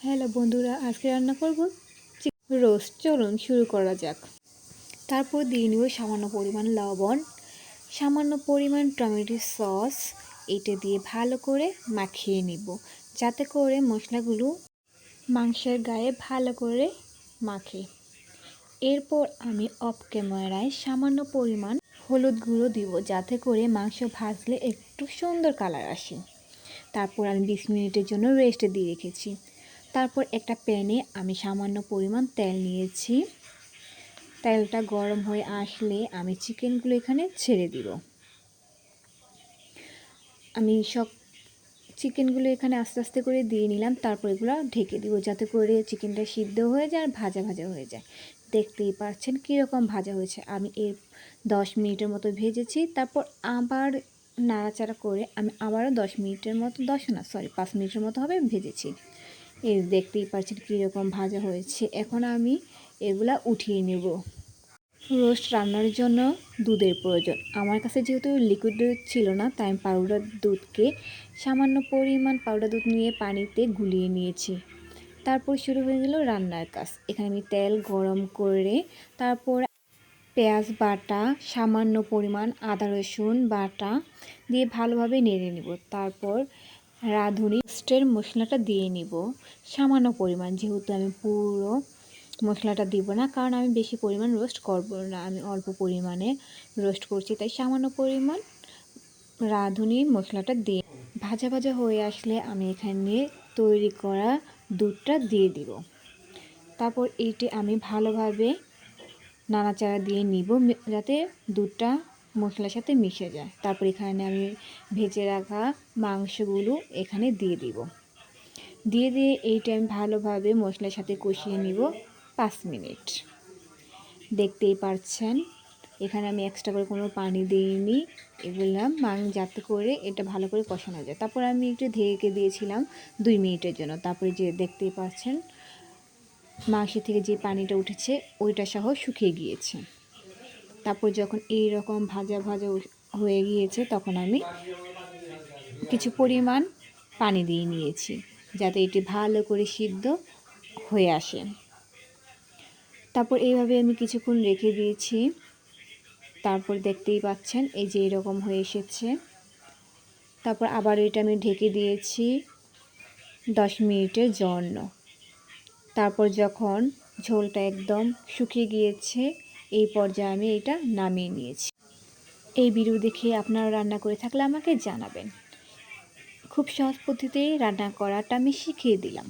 Hello বন্ধুরা, আজকে রান্না করব রোস্ট। চলুন শুরু করা যাক। তারপর দিয়ে নিব সামান্য পরিমাণ লবণ, সামান্য পরিমাণ টমেটো সস। এটা দিয়ে ভালো করে মাখিয়ে নিব, যাতে করে মশলাগুলো মাংসের গায়ে ভালো করে মাখে। এরপর আমি অফ ক্যামেরায় সামান্য পরিমাণ হলুদ গুঁড়ো দিব, যাতে করে মাংস ভাজলে একটু সুন্দর কালার আসে। তারপর আমি 20 মিনিটের জন্য রেস্টে দিয়ে রেখেছি। তারপর একটা প্যানে আমি সামান্য পরিমাণ তেল নিয়েছি। তেলটা গরম হয়ে আসলে আমি চিকেনগুলো এখানে ছেড়ে দিব। আমি সব চিকেনগুলো এখানে আস্তে আস্তে করে দিয়ে নিলাম। তারপর এগুলো ঢেকে দিব, যাতে করে চিকেনটা সিদ্ধ হয়ে যায় আর ভাজা ভাজা হয়ে যায়। দেখতেই পাচ্ছেন কীরকম ভাজা হয়েছে। আমি 10 মিনিটের মতো ভেজেছি। তারপর আবার নাড়াচাড়া করে আমি আবারও 5 মিনিটের মতো হবে ভেজেছি। দেখতেই পাচ্ছেন কীরকম ভাজা হয়েছে। এখন আমি এগুলা উঠিয়ে নেব। রোস্ট রান্নার জন্য দুধের প্রয়োজন। আমার কাছে যেহেতু লিকুইড দুধ ছিল না, তাই আমি পাউডার দুধকে সামান্য পরিমাণ পাউডার দুধ নিয়ে পানিতে গুলিয়ে নিয়েছি। তারপর শুরু হয়ে গেল রান্নার কাজ। এখানে আমি তেল গরম করে তারপর পেঁয়াজ বাটা, সামান্য পরিমাণ আদা রসুন বাটা দিয়ে ভালোভাবে নেড়ে নেব। তারপর রাঁধুনি রোস্টের মশলাটা দিয়ে নিব সামান্য পরিমাণ, যেহেতু আমি পুরো মশলাটা দিব না, কারণ আমি বেশি পরিমাণ রোস্ট করব না, আমি অল্প পরিমাণে রোস্ট করছি, তাই সামান্য পরিমাণ রাঁধুনি মশলাটা দিয়ে ভাজা ভাজা হয়ে আসলে আমি এখানে তৈরি করা দুধটা দিয়ে দিব। তারপর এইটি আমি ভালোভাবে নাড়াচাড়া দিয়ে নিব, যাতে দুধটা মশলার সাথে মিশে যায়। তারপর এখানে আমি ভেজে রাখা মাংসগুলো এখানে দিয়ে দিব। দিয়ে এইটা আমি ভালোভাবে মশলার সাথে কষিয়ে নিব 5 মিনিট। দেখতেই পাচ্ছেন এখানে আমি এক্সট্রা করে কোনো পানি দিইনি, এগুলো যাতে করে এটা ভালো করে কষানো যায়। তারপর আমি একটু ঢেকে দিয়েছিলাম 2 মিনিটের জন্য। তারপরে যে দেখতেই পাচ্ছেন মাংস থেকে যে পানিটা উঠেছে ওইটা সহ শুকিয়ে গিয়েছে। তারপর যখন এই রকম ভাজা ভাজা হয়ে গিয়েছে, তখন আমি কিছু পরিমাণ পানি দিয়ে নিয়েছি, যাতে এটি ভালো করে সিদ্ধ হয়ে আসে। তারপর এইভাবে আমি কিছুক্ষণ রেখে দিয়েছি। তারপর দেখতেই পাচ্ছেন এই যে এরকম হয়ে এসেছে। তারপর আবার এটা আমি ঢেকে দিয়েছি 10 মিনিটের জন্য। তারপর যখন ঝোলটা একদম শুকিয়ে গিয়েছে, এই পর্যায়ে আমি এটা নামিয়ে নিয়েছি। এই ভিডিও দেখে আপনারা রান্না করে থাকলে আমাকে জানাবেন। খুব সহজ পদ্ধতিতে রান্না করাটা আমি শিখিয়ে দিলাম।